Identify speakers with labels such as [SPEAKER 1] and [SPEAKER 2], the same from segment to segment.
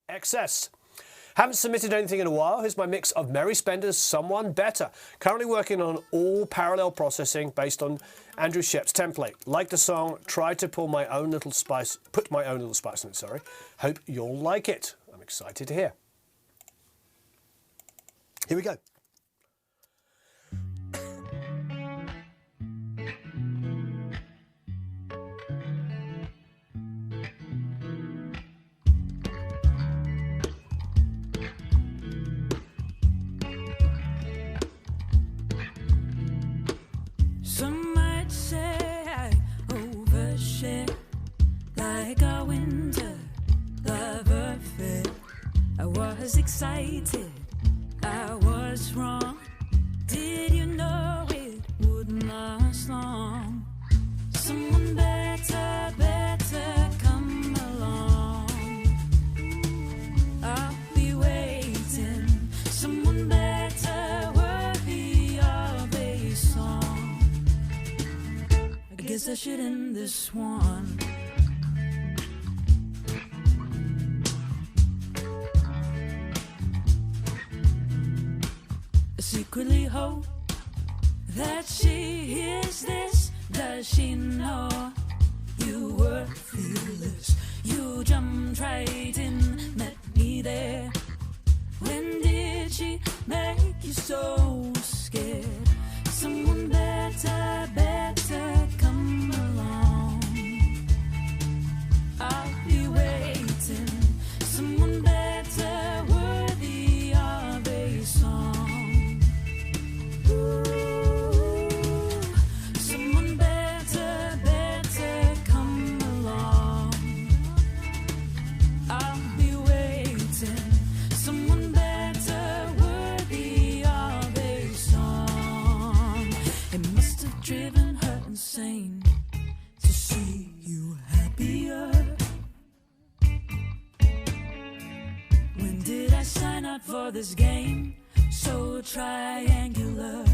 [SPEAKER 1] XS. Haven't submitted anything in a while. Here's my mix of Mary Spender's Someone Better. Currently working on all parallel processing based on Andrew Shep's template. Like the song, tried to put my own little spice in it, sorry. Hope you'll like it. I'm excited to hear. Here we go.
[SPEAKER 2] Some might say I overshare, like a winter love affair. I was excited, I was wrong. Did you know it wouldn't last long? Someone better, better come along. I'll be waiting. Someone better, worthy of a song. I guess I should end this one. I secretly hope that she hears this. Does she know you were fearless? You jumped right in, met me there. When did she make you so scared? Someone better, better come along. I'll be waiting. Someone better, worthy of a song. Ooh, someone better, better come along. I'll be waiting. Someone better, worthy of a song. It must have driven her insane to see you happier. When did I sign up for this game so triangular?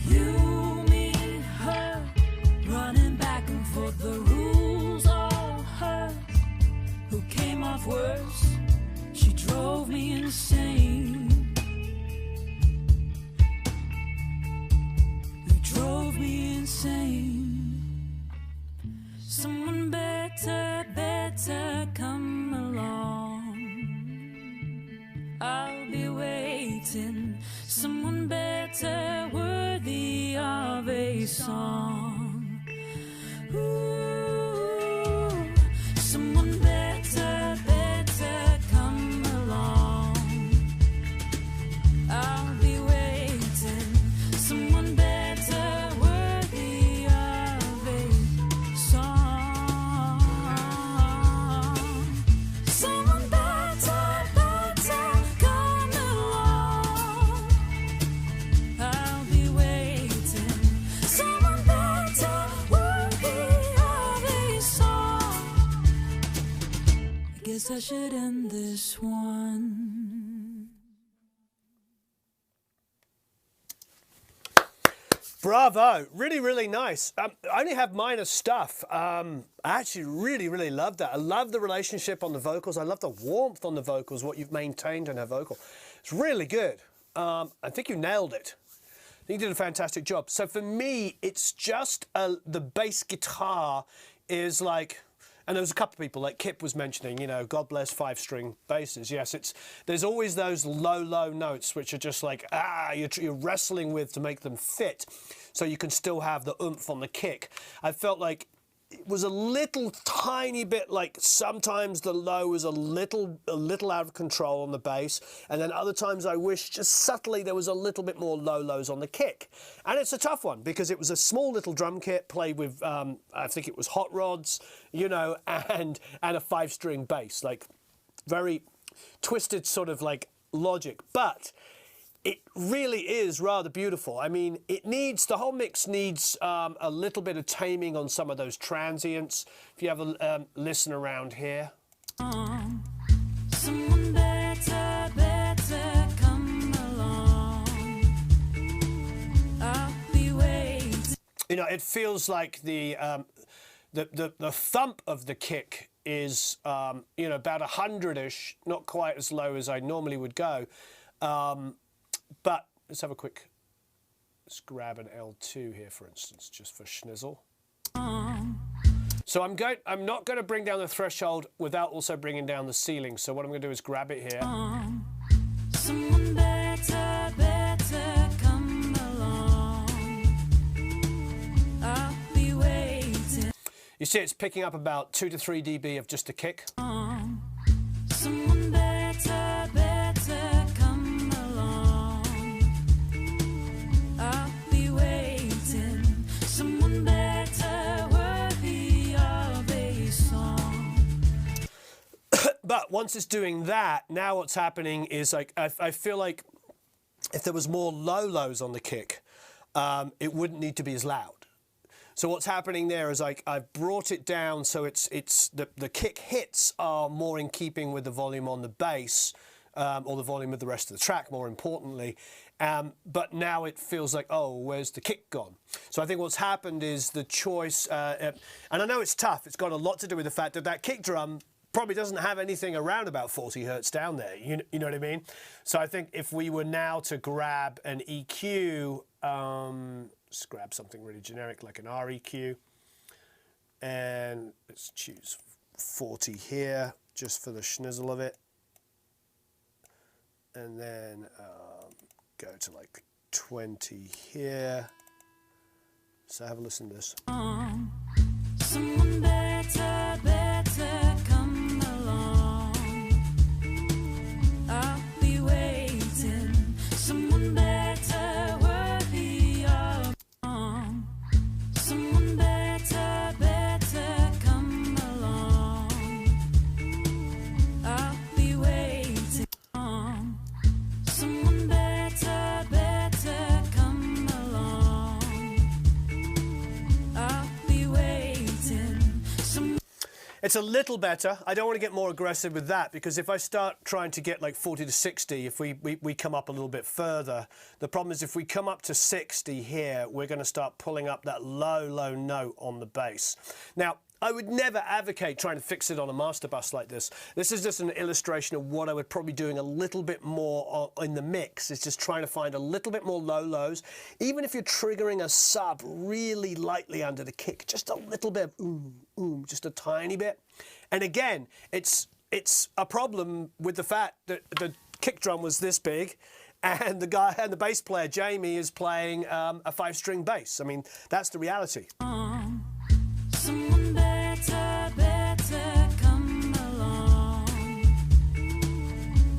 [SPEAKER 2] You, me, her, running back and forth, the rules all hers. Who came off worse? She drove me insane. You drove me insane. Someone better, better come along. I'll be waiting. Someone better, worthy of a song. Ooh, someone better, better come along. I'll be waiting. Someone better, worthy of a song. Someone better, better come along. I'll be waiting. Someone better, worthy of a song. I guess I should end this one.
[SPEAKER 1] Bravo. Really, really nice. I only have minor stuff. I actually really love that. I love the relationship on the vocals. I love the warmth on the vocals, what you've maintained in her vocal. It's really good. I think you nailed it. I think you did a fantastic job. So for me, it's just the bass guitar is like... And there was a couple of people, like Kip was mentioning, you know, God bless 5-string basses. Yes, there's always those low notes which are just like, you're wrestling with to make them fit so you can still have the oomph on the kick. I felt like it was a little tiny bit like sometimes the low was a little out of control on the bass, and then other times I wish just subtly there was a little bit more lows on the kick. And it's a tough one because it was a small little drum kit played with I think it was hot rods, you know, and a 5-string bass, like very twisted sort of like logic, but it really is rather beautiful. I mean, the whole mix needs a little bit of taming on some of those transients. If you have a listen around here.
[SPEAKER 2] Someone better, better come along. I'll be waiting.
[SPEAKER 1] You know, it feels like the the thump of the kick is you know, about 100-ish, not quite as low as I normally would go. But let's have a quick, let's grab an L2 here, for instance, just for schnizzle. So I'm not going to bring down the threshold without also bringing down the ceiling. So what I'm going to do is grab it here.
[SPEAKER 2] Someone better come along. I'll be waiting.
[SPEAKER 1] You see it's picking up about 2 to 3 dB of just a kick.
[SPEAKER 2] Someone better come along. I'll be waiting. Someone better worthy of a song.
[SPEAKER 1] But once it's doing that, now what's happening is like I feel like if there was more lows on the kick, it wouldn't need to be as loud. So what's happening there is like I've brought it down so it's the kick hits are more in keeping with the volume on the bass, or the volume of the rest of the track, more importantly. But now it feels like, oh, where's the kick gone? So I think what's happened is the choice, and I know it's tough. It's got a lot to do with the fact that that kick drum probably doesn't have anything around about 40 hertz down there. You know what I mean? So I think if we were now to grab an EQ, let's grab something really generic like an REQ, and let's choose 40 here just for the schnizzle of it, and then go to like 20 here. So have a listen to this.
[SPEAKER 2] Someone better come along. I'll be waiting. Someone better worthy of a song. Someone better come along. I'll be waiting. Someone better come along. I'll be waiting.
[SPEAKER 1] It's a little better. I don't want to get more aggressive with that, because if I start trying to get like 40 to 60, if we come up a little bit further, the problem is if we come up to 60 here, we're going to start pulling up that low note on the bass. Now, I would never advocate trying to fix it on a master bus like this. This is just an illustration of what I would probably doing a little bit more in the mix. It's just trying to find a little bit more lows. Even if you're triggering a sub really lightly under the kick, just a little bit of just a tiny bit. And again, it's a problem with the fact that the kick drum was this big, and the bass player Jamie is playing a 5-string bass. I mean, that's the reality.
[SPEAKER 2] Someone better come along.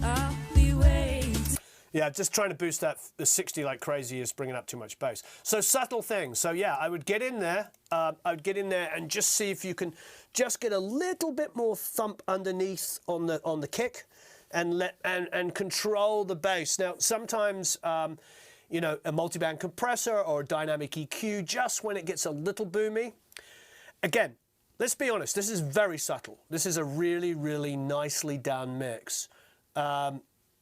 [SPEAKER 2] I'll be waiting.
[SPEAKER 1] Yeah, just trying to boost the 60 like crazy is bringing up too much bass. So subtle things. So yeah, I would get in there. And just see if you can just get a little bit more thump underneath on the kick, and control the bass. Now sometimes you know, a multiband compressor or a dynamic EQ, just when it gets a little boomy. Again, let's be honest, this is very subtle. This is a really, really nicely done mix.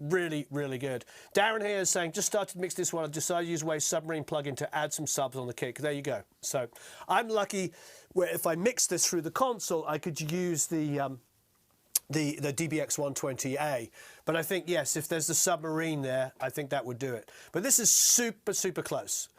[SPEAKER 1] Really, really good. Darren here is saying, just started to mix this one. I've decided to use Wave's Submarine plugin to add some subs on the kick. There you go. So I'm lucky where if I mix this through the console, I could use the DBX 120A. But I think, yes, if there's the Submarine there, I think that would do it. But this is super, super close.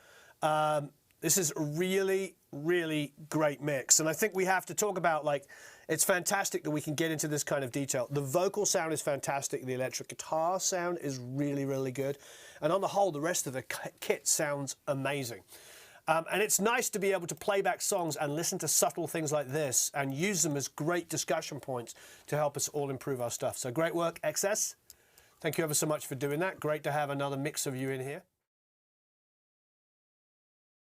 [SPEAKER 1] This is a really, really great mix. And I think we have to talk about, like, it's fantastic that we can get into this kind of detail. The vocal sound is fantastic. The electric guitar sound is really, really good. And on the whole, the rest of the kit sounds amazing. And it's nice to be able to play back songs and listen to subtle things like this and use them as great discussion points to help us all improve our stuff. So great work, XS. Thank you ever so much for doing that. Great to have another mix of you in here.